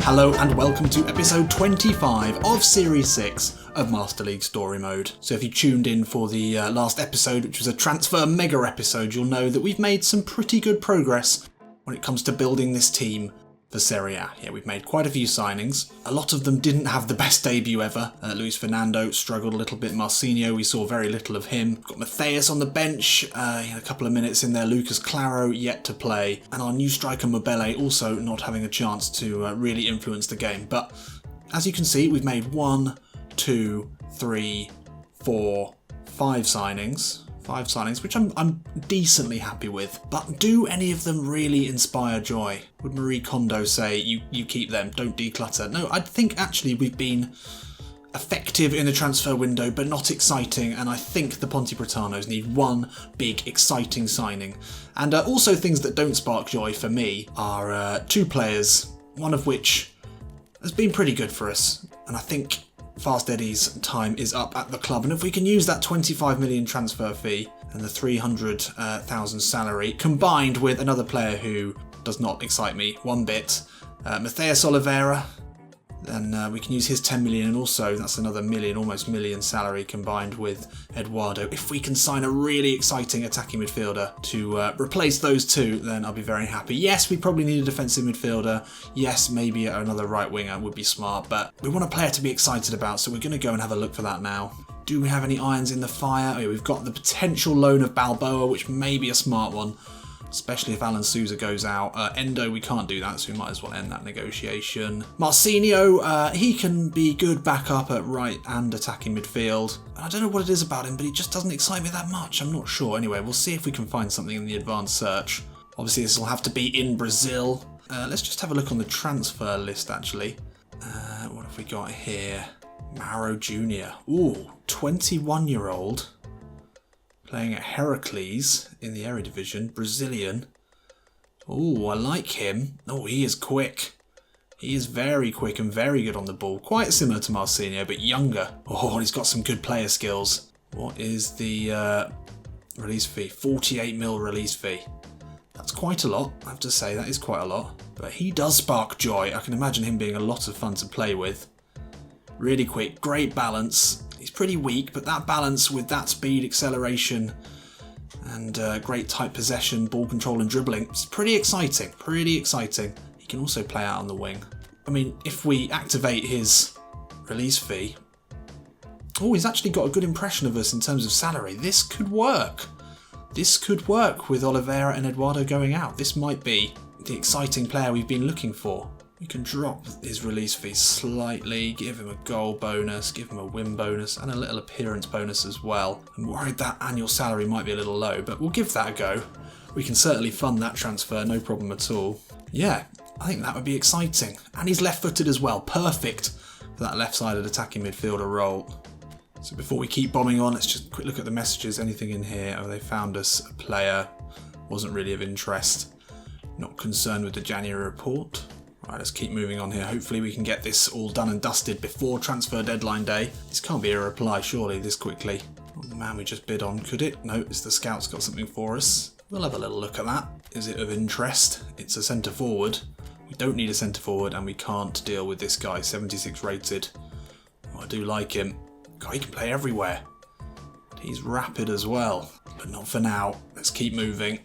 Hello and welcome to episode 25 of Series 6 of Master League Story Mode. So if you tuned in for the last episode, which was a transfer mega episode, you'll know that we've made some pretty good progress when it comes to building this team for Serie A. Yeah, we've made quite a few signings. A lot of them didn't have the best debut ever. Luis Fernando struggled a little bit. Marcinho, we saw very little of him. Got Matheus on the bench. He had a couple of minutes in there. Lucas Claro yet to play. And our new striker Mobele also not having a chance to really influence the game. But as you can see, we've made 1, 2, 3, 4, 5 signings. 5 signings, which I'm decently happy with. But do any of them really inspire joy? Would Marie Kondo say, you keep them, don't declutter? No, I think actually we've been effective in the transfer window, but not exciting. And I think the Ponte Bretanos need one big, exciting signing. And also things that don't spark joy for me are 2 players, one of which has been pretty good for us. And I think Fast Eddie's time is up at the club, and if we can use that 25 million transfer fee and the 300,000 salary combined with another player who does not excite me one bit, Matheus Oliveira, then we can use his 10 million, and also that's another almost million salary combined with Eduardo. If we can sign a really exciting attacking midfielder to replace those two, then I'll be very happy. Yes, we probably need a defensive midfielder. Yes, maybe another right winger would be smart, but we want a player to be excited about, so we're going to go and have a look for that now. Do we have any irons in the fire? Oh, yeah, we've got the potential loan of Balboa, which may be a smart one, especially if Alan Souza goes out. Endo, we can't do that, so we might as well end that negotiation. Marcinho, he can be good backup at right and attacking midfield. I don't know what it is about him, but he just doesn't excite me that much. I'm not sure. Anyway, we'll see if we can find something in the advanced search. Obviously, this will have to be in Brazil. Let's just have a look on the transfer list, actually. What have we got here? Mauro Jr. Ooh, 21-year-old. Playing at Heracles in the Eredivisie, Brazilian. Oh, I like him. Oh, he is quick. He is very quick and very good on the ball. Quite similar to Marcinho, but younger. Oh, and he's got some good player skills. What is the release fee? 48 mil release fee. That's quite a lot, I have to say. That is quite a lot. But he does spark joy. I can imagine him being a lot of fun to play with. Really quick, great balance. He's pretty weak, but that balance with that speed, acceleration, and great tight possession, ball control and dribbling, it's pretty exciting, He can also play out on the wing. I mean, if we activate his release fee... Oh, he's actually got a good impression of us in terms of salary. This could work. This could work with Oliveira and Eduardo going out. This might be the exciting player we've been looking for. We can drop his release fee slightly, give him a goal bonus, give him a win bonus, and a little appearance bonus as well. I'm worried that annual salary might be a little low, but we'll give that a go. We can certainly fund that transfer, no problem at all. Yeah, I think that would be exciting. And he's left-footed as well, perfect for that left-sided attacking midfielder role. So before we keep bombing on, let's just quick look at the messages. Anything in here? Oh, they found us a player. Wasn't really of interest. Not concerned with the January report. Right, let's keep moving on here. Hopefully we can get this all done and dusted before transfer deadline day. This can't be a reply, surely, this quickly. Not the man we just bid on, could it? No, it's the scout's got something for us. We'll have a little look at that. Is it of interest? It's a centre forward. We don't need a centre forward, and we can't deal with this guy, 76 rated. Oh, I do like him. God, he can play everywhere. He's rapid as well, but not for now. Let's keep moving.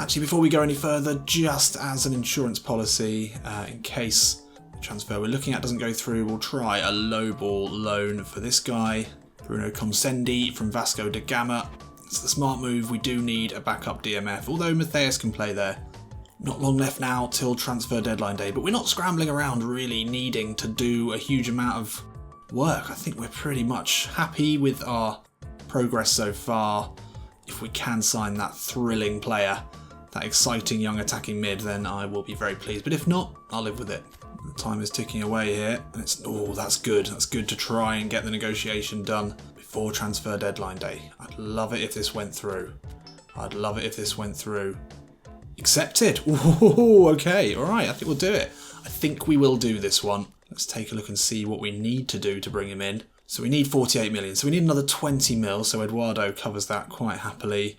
Actually, before we go any further, just as an insurance policy, in case the transfer we're looking at doesn't go through, we'll try a low-ball loan for this guy, Bruno Comsendi from Vasco da Gama. It's the smart move. We do need a backup DMF, although Matheus can play there. Not long left now till transfer deadline day, but we're not scrambling around really needing to do a huge amount of work. I think we're pretty much happy with our progress so far. If we can sign that thrilling player, that exciting young attacking mid, then I will be very pleased. But if not, I'll live with it. The time is ticking away here. And that's good. That's good to try and get the negotiation done before transfer deadline day. I'd love it if this went through. Accepted. Ooh, okay. All right. I think we'll do it. I think we will do this one. Let's take a look and see what we need to do to bring him in. So we need 48 million. So we need another 20 mil. So Eduardo covers that quite happily.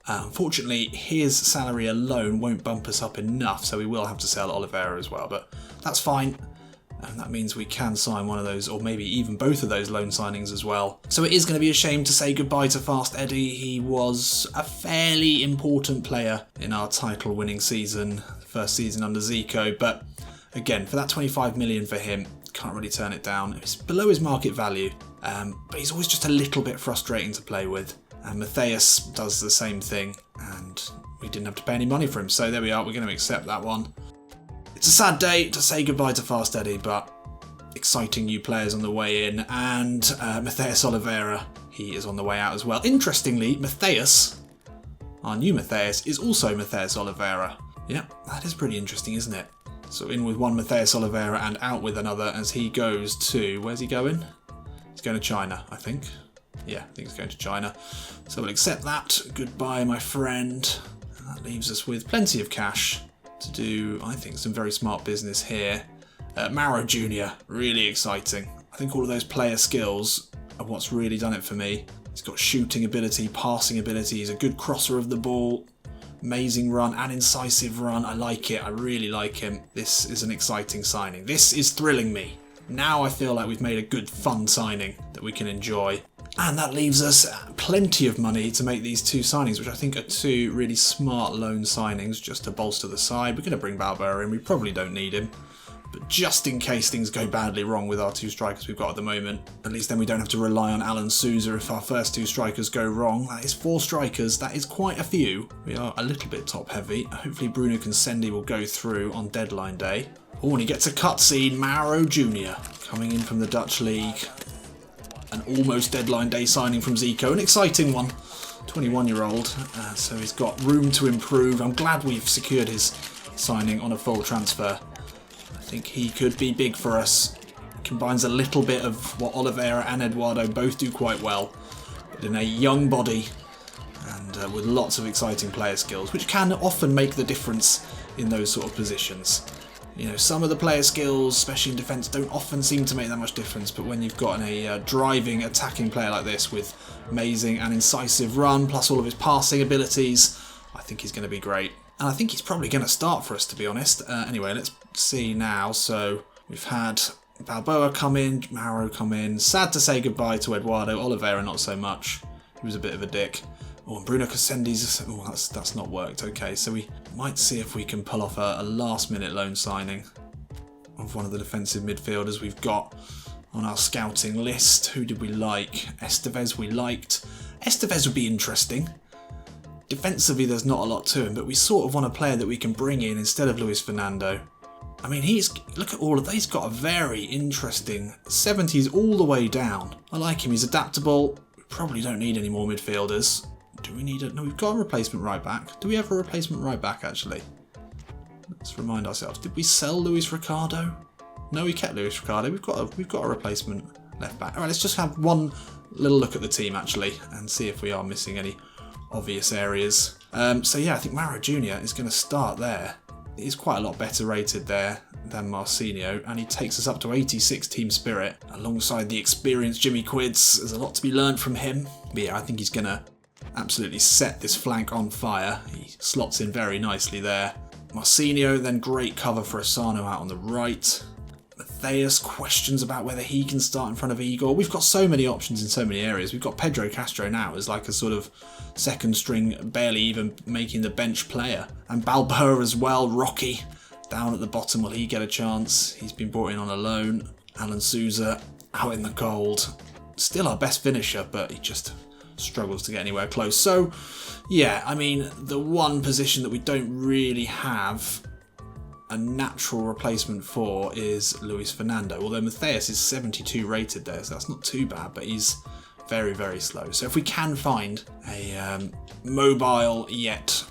Unfortunately, his salary alone won't bump us up enough, so we will have to sell Oliveira as well. But that's fine. And that means we can sign one of those, or maybe even both of those loan signings as well. So it is going to be a shame to say goodbye to Fast Eddie. He was a fairly important player in our title-winning season, first season under Zico. But again, for that 25 million for him, can't really turn it down. It's below his market value, but he's always just a little bit frustrating to play with. And Matthias does the same thing, and we didn't have to pay any money for him. So there we are, we're going to accept that one. It's a sad day to say goodbye to Fast Eddie, but exciting new players on the way in, and Matthias Oliveira, he is on the way out as well. Interestingly, Matthias, our new Matthias, is also Matthias Oliveira. Yeah, that is pretty interesting, isn't it? So in with one Matthias Oliveira and out with another as he goes to, where's he going? He's going to China, I think. Yeah, I think he's going to China. So we'll accept that. Goodbye, my friend. And that leaves us with plenty of cash to do, I think, some very smart business here. Mauro Jr., really exciting. I think all of those player skills are what's really done it for me. He's got shooting ability, passing ability, he's a good crosser of the ball, amazing run and incisive run. I like it, I really like him. This is an exciting signing. This is thrilling me. Now I feel like we've made a good, fun signing that we can enjoy. And that leaves us plenty of money to make these two signings, which I think are two really smart loan signings just to bolster the side. We're going to bring Balboa in, we probably don't need him. But just in case things go badly wrong with our two strikers we've got at the moment, at least then we don't have to rely on Alan Souza if our first two strikers go wrong. That is 4 strikers, that is quite a few. We are a little bit top heavy. Hopefully Bruno Concendi will go through on deadline day. Oh, and he gets a cutscene, Mauro Jr. coming in from the Dutch League. An almost deadline day signing from Zico, an exciting one. 21-year-old, so he's got room to improve. I'm glad we've secured his signing on a full transfer. I think he could be big for us. Combines a little bit of what Oliveira and Eduardo both do quite well, but in a young body and with lots of exciting player skills, which can often make the difference in those sort of positions. You know, some of the player skills, especially in defence, don't often seem to make that much difference, but when you've got a driving, attacking player like this with amazing and incisive run, plus all of his passing abilities, I think he's going to be great. And I think he's probably going to start for us, to be honest. Anyway, let's see now. So we've had Balboa come in, Mauro come in. Sad to say goodbye to Eduardo. Oliveira, not so much. He was a bit of a dick. Oh, and Bruno Cosendi's... Oh, that's not worked. Okay, so we might see if we can pull off a last-minute loan signing of one of the defensive midfielders we've got on our scouting list. Who did we like? Estevez we liked. Estevez would be interesting. Defensively, there's not a lot to him, but we sort of want a player that we can bring in instead of Luis Fernando. I mean, look at all of that. He's got a very interesting 70s all the way down. I like him. He's adaptable. We probably don't need any more midfielders. Do we need no, we've got a replacement right back. Do we have a replacement right back, actually? Let's remind ourselves. Did we sell Luis Ricardo? No, we kept Luis Ricardo. We've got a replacement left back. All right, let's just have one little look at the team, actually, and see if we are missing any obvious areas. So yeah, I think Mauro Jr. is going to start there. He's quite a lot better rated there than Marcinho, and he takes us up to 86 team spirit alongside the experienced Jimmy Quids. There's a lot to be learned from him. But yeah, I think he's going to absolutely set this flank on fire. He slots in very nicely there. Marcinho, then great cover for Asano out on the right. Matthias, questions about whether he can start in front of Igor. We've got so many options in so many areas. We've got Pedro Castro now as like a sort of second string, barely even making the bench player. And Balboa as well, Rocky, down at the bottom. Will he get a chance? He's been brought in on a loan. Alan Souza out in the cold. Still our best finisher, but he just struggles to get anywhere close. So, yeah, I mean, the one position that we don't really have a natural replacement for is Luis Fernando, although Matthias is 72 rated there, so that's not too bad, but he's very, very slow. So if we can find a mobile yet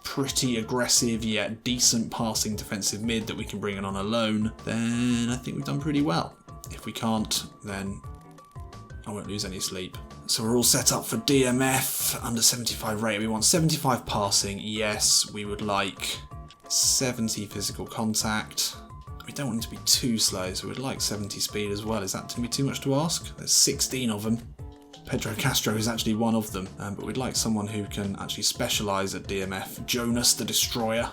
pretty aggressive yet decent passing defensive mid that we can bring in on a loan, then I think we've done pretty well. If we can't, then I won't lose any sleep. So we're all set up for DMF, under 75 rate. We want 75 passing, yes, we would like 70 physical contact. We don't want him to be too slow, so we'd like 70 speed as well. Is that going to be too much to ask? There's 16 of them. Pedro Castro is actually one of them, but we'd like someone who can actually specialise at DMF. Jonas the Destroyer.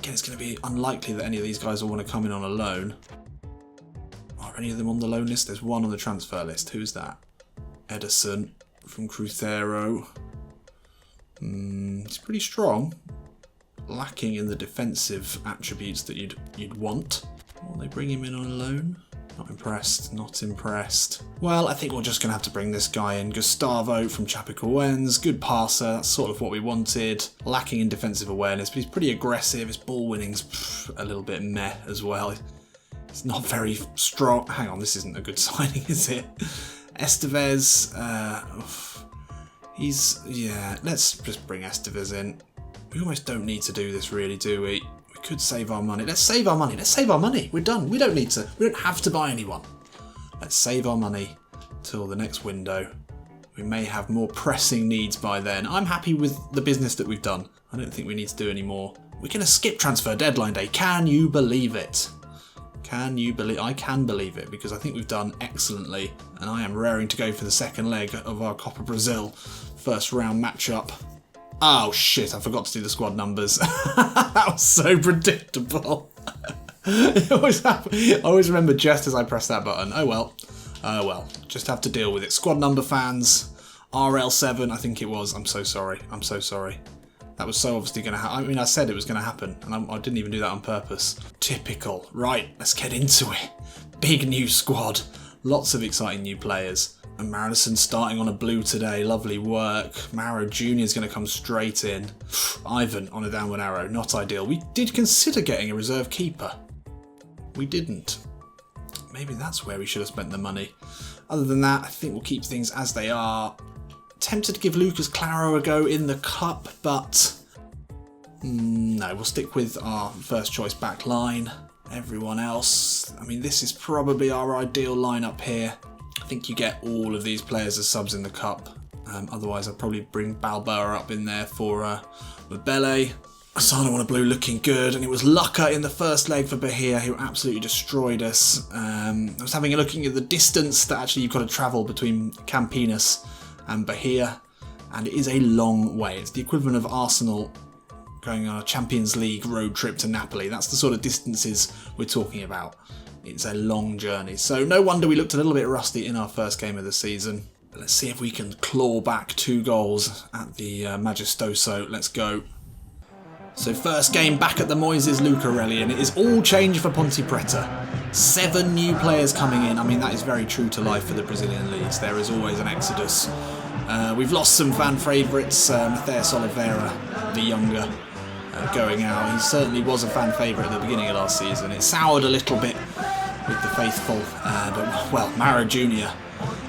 Again, it's going to be unlikely that any of these guys will want to come in on a loan. Are any of them on the loan list? There's one on the transfer list. Who's that? Edison from Cruzeiro. It's pretty strong. Lacking in the defensive attributes that you'd want. Will they bring him in on a loan? Not impressed, not impressed. Well, I think we're just going to have to bring this guy in. Gustavo from Chapecoense, good passer, that's sort of what we wanted. Lacking in defensive awareness, but he's pretty aggressive. His ball winning's a little bit meh as well. It's not very strong. Hang on, this isn't a good signing, is it? Estevez, yeah, let's just bring Estevez in. We almost don't need to do this really, do we? We could save our money. Let's save our money. Let's save our money. We're done. We don't need to. We don't have to buy anyone. Let's save our money till the next window. We may have more pressing needs by then. I'm happy with the business that we've done. I don't think we need to do any more. We're going to skip transfer deadline day. Can you believe it? Can you believe? I can believe it because I think we've done excellently, and I am raring to go for the second leg of our Copa Brazil first round matchup. Oh shit, I forgot to do the squad numbers. That was so predictable. It always happens. I always remember just as I press that button. Oh well. Oh well. Just have to deal with it. Squad number fans. RL7, I think it was. I'm so sorry. I'm so sorry. That was so obviously going to happen. I mean, I said it was going to happen, and I didn't even do that on purpose. Typical. Right, let's get into it. Big new squad. Lots of exciting new players. And Maradison starting on a blue today. Lovely work. Maro Jr. is going to come straight in. Ivan on a downward arrow. Not ideal. We did consider getting a reserve keeper. We didn't. Maybe that's where we should have spent the money. Other than that, I think we'll keep things as they are. Tempted to give Lucas Claro a go in the cup, but no, we'll stick with our first choice back line. Everyone else, I mean, this is probably our ideal lineup here. I think you get all of these players as subs in the cup. Otherwise, I'd probably bring Balboa up in there for Mabele. Asano on a blue looking good, and it was Lucca in the first leg for Bahia who absolutely destroyed us. I was having a look at the distance that actually you've got to travel between Campinas and Bahia, and it is a long way. It's the equivalent of Arsenal going on a Champions League road trip to Napoli. That's the sort of distances we're talking about. It's a long journey, so no wonder we looked a little bit rusty in our first game of the season. But let's see if we can claw back 2 goals at the Majestoso. Let's go. So first game back at the Moises Lucarelli, and it is all change for Ponte Preta. 7 new players coming in. I mean, that is very true to life for the Brazilian leagues. There is always an exodus. We've lost some fan favourites. Matheus Oliveira, the younger, going out. He certainly was a fan favourite at the beginning of last season. It soured a little bit with the faithful. But, well, Maro Jr.,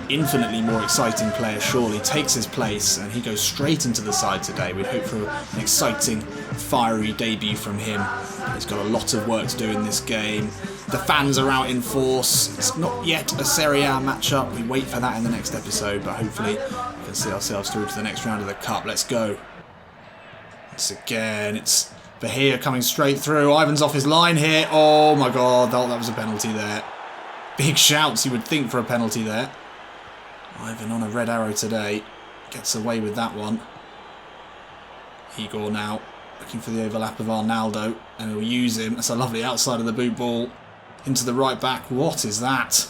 infinitely more exciting player, surely takes his place, and he goes straight into the side today. We'd hope for an exciting, fiery debut from him. He's got a lot of work to do in this game. The fans are out in force. It's not yet a Serie A matchup. We wait for that in the next episode, but hopefully we can see ourselves through to the next round of the Cup. Let's go. It's Bahia coming straight through. Ivan's off his line here. Oh my god, that was a penalty there. Big shouts, you would think, for a penalty there. Ivan on a red arrow today. Gets away with that one. Igor now looking for the overlap of Arnaldo, and he'll use him. That's a lovely outside of the boot ball. Into the right back. What is that?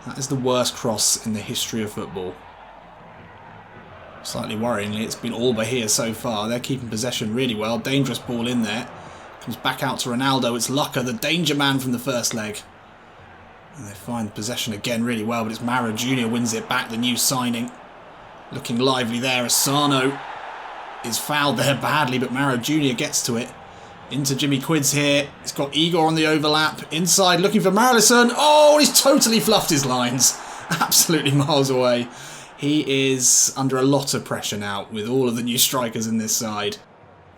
That is the worst cross in the history of football. Slightly worryingly, it's been all Bahia so far. They're keeping possession really well. Dangerous ball in there. Comes back out to Ronaldo. It's Lucca, the danger man from the first leg. And they find possession again really well, but it's Maro Jr. wins it back, the new signing. Looking lively there. Asano is fouled there badly, but Maro Jr. gets to it. Into Jimmy Quids here. He's got Igor on the overlap. Inside, looking for Maradison. Oh, he's totally fluffed his lines. Absolutely miles away. He is under a lot of pressure now with all of the new strikers in this side.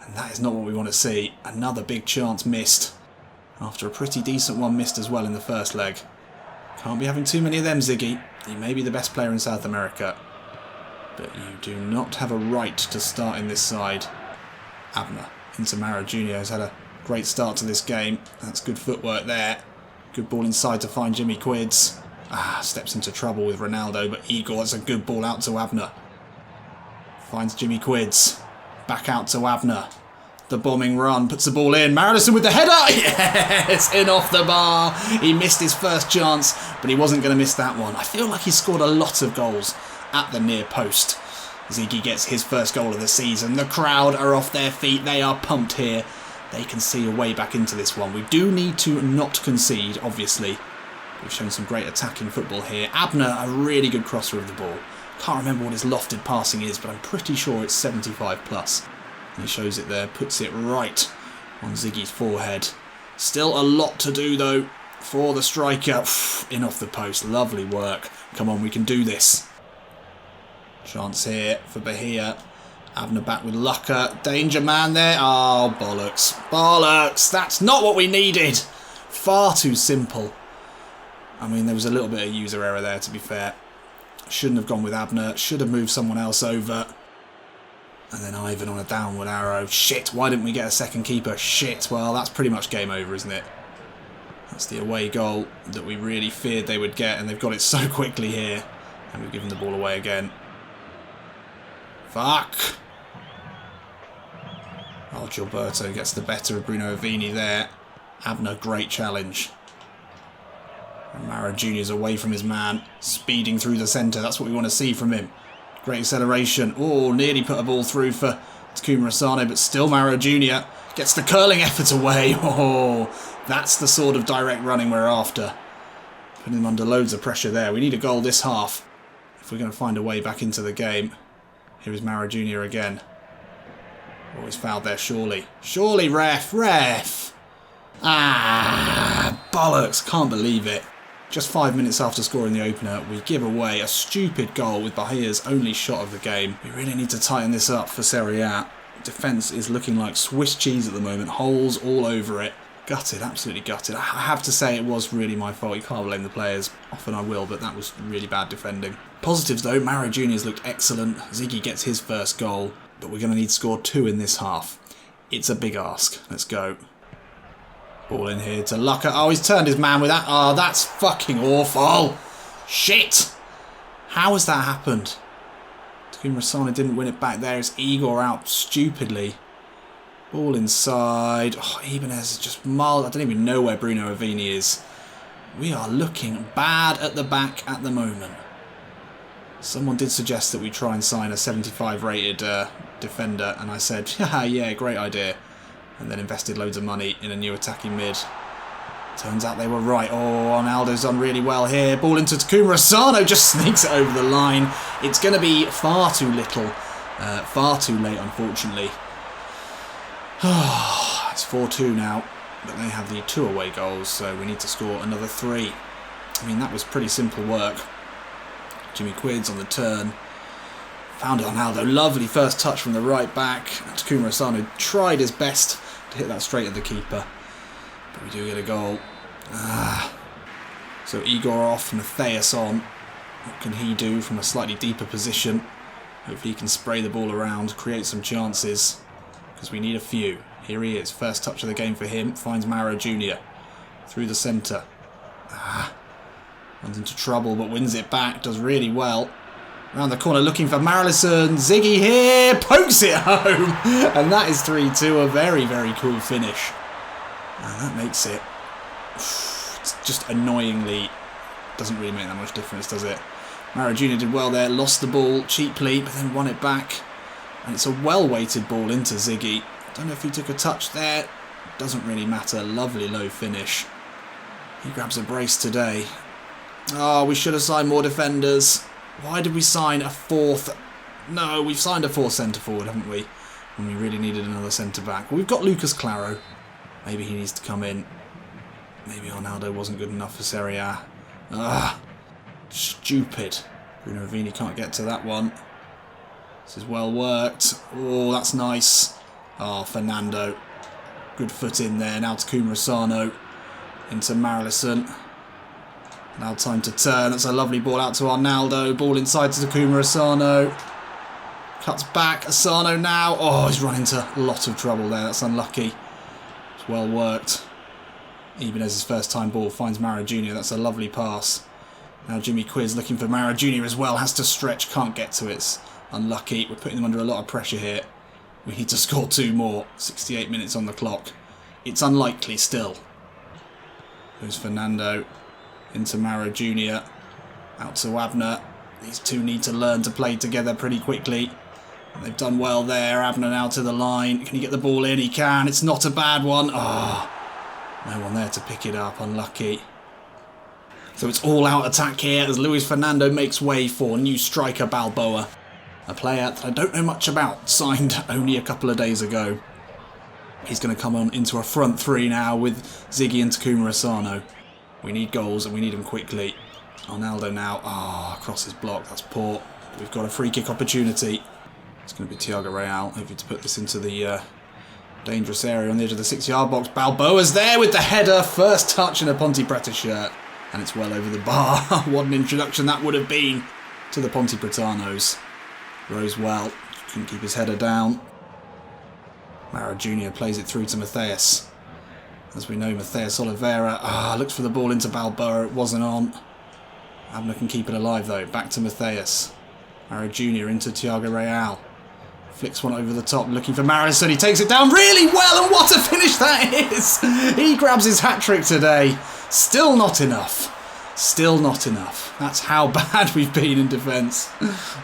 And that is not what we want to see. Another big chance missed. After a pretty decent one missed as well in the first leg. Can't be having too many of them, Ziggy. You may be the best player in South America, but you do not have a right to start in this side. Abner into Maro Jr. has had a great start to this game. That's good footwork there. Good ball inside to find Jimmy Quids. Steps into trouble with Ronaldo, but Igor, that's a good ball out to Abner. Finds Jimmy Quids. Back out to Abner. The bombing run puts the ball in. MLSM with the header. Yes, in off the bar. He missed his first chance, but he wasn't going to miss that one. I feel like he scored a lot of goals at the near post. Ziggy gets his first goal of the season. The crowd are off their feet. They are pumped here. They can see a way back into this one. We do need to not concede, obviously. We've shown some great attacking football here. Abner, a really good crosser of the ball. Can't remember what his lofted passing is, but I'm pretty sure it's 75 plus. And he shows it there, puts it right on Ziggy's forehead. Still a lot to do though for the striker. In off the post, lovely work. Come on, we can do this. Chance here for Bahia. Abner back with Lucker. Danger man there. Oh, bollocks. Bollocks. That's not what we needed. Far too simple. I mean, there was a little bit of user error there, to be fair. Shouldn't have gone with Abner. Should have moved someone else over. And then Ivan on a downward arrow. Shit, why didn't we get a second keeper? Shit, well, that's pretty much game over, isn't it? That's the away goal that we really feared they would get, and they've got it so quickly here. And we've given the ball away again. Fuck. Oh, Gilberto gets the better of Bruno Avini there. Abner, great challenge. And Mara Jr.'s away from his man, speeding through the centre. That's what we want to see from him. Great acceleration. Oh, nearly put a ball through for Takuma Asano, but still Mara Jr. gets the curling effort away. Oh, that's the sort of direct running we're after. Putting him under loads of pressure there. We need a goal this half if we're going to find a way back into the game. Here is Mara Jr. again. Oh, he's fouled there, surely. Surely, ref! Ref! Ah, bollocks. Can't believe it. Just 5 minutes after scoring the opener, we give away a stupid goal with Bahia's only shot of the game. We really need to tighten this up for Serie A. Defence is looking like Swiss cheese at the moment. Holes all over it. Gutted, absolutely gutted. I have to say it was really my fault. You can't blame the players. Often I will, but that was really bad defending. Positives though, Mara Jr.'s looked excellent. Ziggy gets his first goal, but we're going to need to score 2 in this half. It's a big ask. Let's go. Ball in here to Lucker. Oh, he's turned his man with that. Oh, that's fucking awful. Shit. How has that happened? Takuma Asano didn't win it back there. It's Igor out stupidly. Ball inside. Oh, Ibanez is just mild. I don't even know where Bruno Avini is. We are looking bad at the back at the moment. Someone did suggest that we try and sign a 75 rated defender, and I said, yeah, great idea. And then invested loads of money in a new attacking mid. Turns out they were right. Oh, Ronaldo's done really well here. Ball into Takuma Asano, just sneaks it over the line. It's going to be far too little. Far too late, unfortunately. It's 4-2 now, but they have the 2 away goals, so we need to score another 3. I mean, that was pretty simple work. Jimmy Quids on the turn. Found Ronaldo. Lovely first touch from the right back. Takuma Asano tried his best to hit that straight at the keeper. But we do get a goal. So Igor off, Matthias on. What can he do from a slightly deeper position? Hopefully he can spray the ball around, create some chances. Because we need a few. Here he is. First touch of the game for him. Finds Mara Jr. Through the centre. Runs into trouble but wins it back. Does really well. Around the corner looking for MLSM. Ziggy here. Pokes it home. And that is 3-2. A very, very cool finish. And that makes it... It's just annoyingly... Doesn't really make that much difference, does it? Mara Jr. did well there. Lost the ball cheaply, but then won it back. And it's a well-weighted ball into Ziggy. Don't know if he took a touch there. Doesn't really matter. Lovely low finish. He grabs a brace today. Oh, we should have signed more defenders. Why did we sign a 4th? No, we've signed a 4th centre-forward, haven't we? When we really needed another centre-back. Well, we've got Lucas Claro. Maybe he needs to come in. Maybe Ronaldo wasn't good enough for Serie A. Stupid. Bruno Avini can't get to that one. This is well worked. Oh, that's nice. Oh, Fernando. Good foot in there. Now Takuma Asano. Into MLSM. Now time to turn. That's a lovely ball out to Arnaldo. Ball inside to Takuma Asano. Cuts back. Asano now. Oh, he's run into a lot of trouble there. That's unlucky. It's well worked. Even as his first time ball finds Mara Jr. That's a lovely pass. Now Jimmy Quiz looking for Mara Jr. as well. Has to stretch. Can't get to it. It's unlucky. We're putting them under a lot of pressure here. We need to score 2 more. 68 minutes on the clock. It's unlikely still. There's Fernando into Maro Jr. Out to Abner. These two need to learn to play together pretty quickly. They've done well there. Abner now to the line. Can he get the ball in? He can. It's not a bad one. Oh, no one there to pick it up. Unlucky. So it's all out attack here as Luis Fernando makes way for new striker Balboa. A player that I don't know much about, signed only a couple of days ago. He's going to come on into a front three now with Ziggy and Takuma Asano. We need goals and we need them quickly. Arnaldo now. Across his block. That's poor. We've got a free kick opportunity. It's going to be Thiago Real. Hoping to put this into the dangerous area on the edge of the 6-yard box. Balboa's there with the header. First touch in a Ponte Preta shirt. And it's well over the bar. What an introduction that would have been to the Ponte Pretanos. Rose well. Couldn't keep his header down. Mara Jr. plays it through to Matthias. As we know, Matthias Oliveira looks for the ball into Balboa. It wasn't on. Abner can keep it alive though. Back to Matthias. Mara Jr. into Thiago Real. Flicks one over the top, looking for Marison. He takes it down really well, and what a finish that is! He grabs his hat-trick today. Still not enough. Still not enough. That's how bad we've been in defence.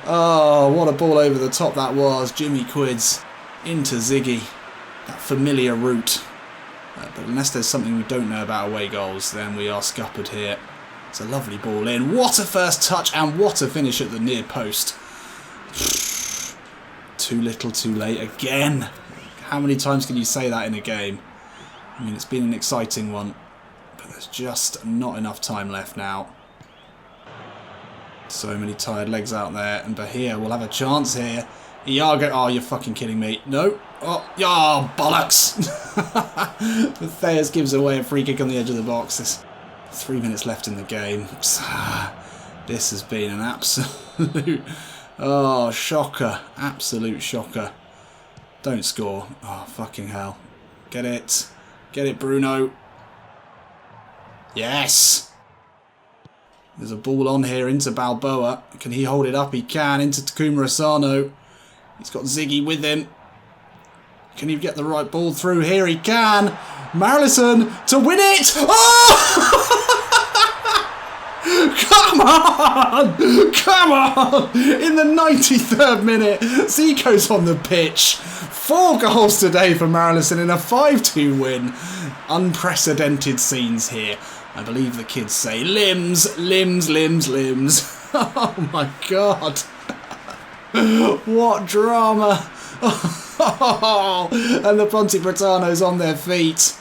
Oh, what a ball over the top that was. Jimmy Quids into Ziggy. That familiar route. But unless there's something we don't know about away goals, then we are scuppered here. It's a lovely ball in. What a first touch and what a finish at the near post. Too little, too late again. How many times can you say that in a game? I mean, it's been an exciting one, but there's just not enough time left now. So many tired legs out there, and Bahia will have a chance here. Iago, oh, you're fucking kidding me. No. Oh, bollocks. Matthias gives away a free kick on the edge of the box. There's 3 minutes left in the game. This has been an absolute... Oh, shocker. Absolute shocker. Don't score. Oh, fucking hell. Get it. Get it, Bruno. Yes! There's a ball on here into Balboa. Can he hold it up? He can. Into Takuma Asano. He's got Ziggy with him. Can he get the right ball through here? He can. Marlison to win it. Oh! Come on! Come on! In the 93rd minute, Zico's on the pitch. 4 goals today for Marlison in a 5-2 win. Unprecedented scenes here. I believe the kids say limbs, limbs, limbs, limbs. Oh my god. What drama. And the Ponte Pretanos on their feet.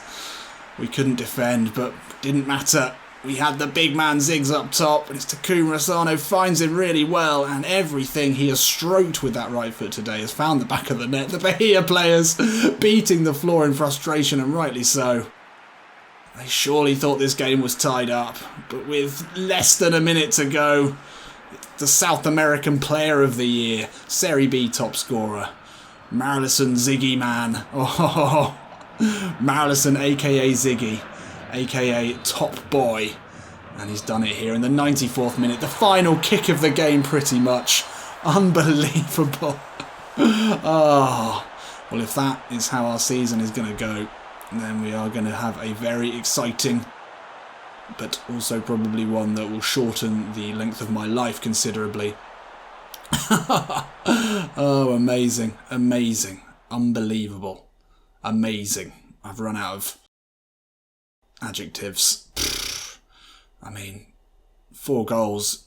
We couldn't defend, but didn't matter. We had the big man Ziggs up top, and it's Takuma Asano finds him really well, and everything he has stroked with that right foot today has found the back of the net. The Bahia players beating the floor in frustration, and rightly so. They surely thought this game was tied up, but with less than a minute to go, the South American Player of the Year, Serie B top scorer, Marlison Ziggy Man. Oh, Marlison aka Ziggy, aka Top Boy. And he's done it here in the 94th minute, the final kick of the game pretty much. Unbelievable. Oh, well, if that is how our season is going to go, then we are going to have a very exciting, but also probably one that will shorten the length of my life considerably. Oh, amazing, amazing, unbelievable, amazing. I've run out of adjectives. I mean, 4 goals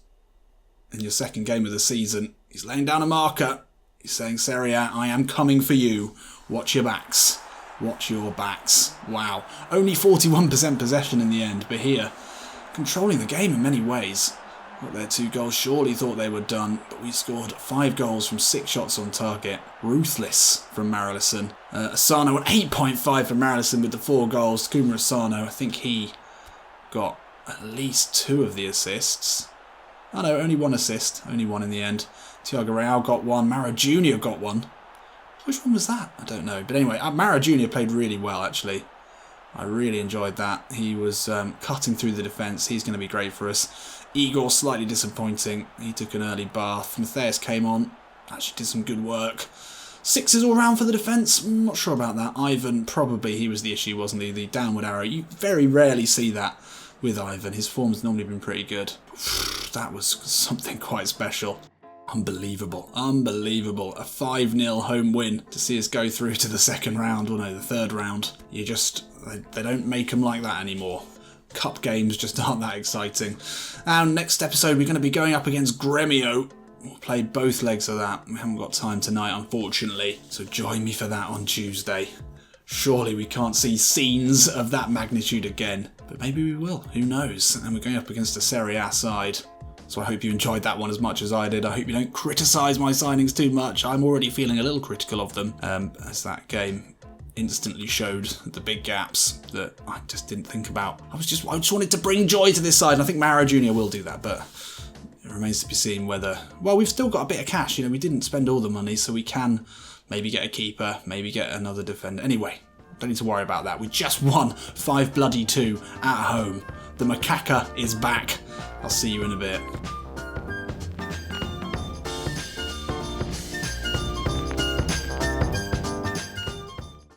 in your second game of the season. He's laying down a marker. He's saying, Serie A, I am coming for you. Watch your backs. Watch your backs. Wow. Only 41% possession in the end. Bahia controlling the game in many ways. Got their 2 goals. Surely thought they were done, but we scored 5 goals from 6 shots on target. Ruthless from Marlison. Asano at 8.5 for Marlison with the 4 goals. Takuma Asano, I think he got at least 2 of the assists. Oh no, only 1 assist. Only 1 in the end. Thiago Real got 1. Mara Jr. got 1. Which one was that? I don't know. But anyway, Mara Jr. played really well, actually. I really enjoyed that. He was cutting through the defence. He's going to be great for us. Igor, slightly disappointing. He took an early bath. Matthias came on. Actually did some good work. Sixes all round for the defence? Not sure about that. Ivan, probably he was the issue, wasn't he? The downward arrow. You very rarely see that with Ivan. His form's normally been pretty good. That was something quite special. Unbelievable. Unbelievable. A 5-0 home win to see us go through to the second round, or no, the third round. You just... They don't make them like that anymore. Cup games just aren't that exciting. And next episode we're going to be going up against Gremio. We'll play both legs of that. We haven't got time tonight, unfortunately. So join me for that on Tuesday. Surely we can't see scenes of that magnitude again. But maybe we will. Who knows? And we're going up against a Serie A side. So I hope you enjoyed that one as much as I did. I hope you don't criticise my signings too much. I'm already feeling a little critical of them. As that game instantly showed the big gaps that I just didn't think about. I just wanted to bring joy to this side. And I think Mara Jr. will do that, but... It remains to be seen whether... Well, we've still got a bit of cash. You know, we didn't spend all the money, so we can maybe get a keeper, maybe get another defender. Anyway, don't need to worry about that. We just won 5-2 at home. The macaca is back. I'll see you in a bit.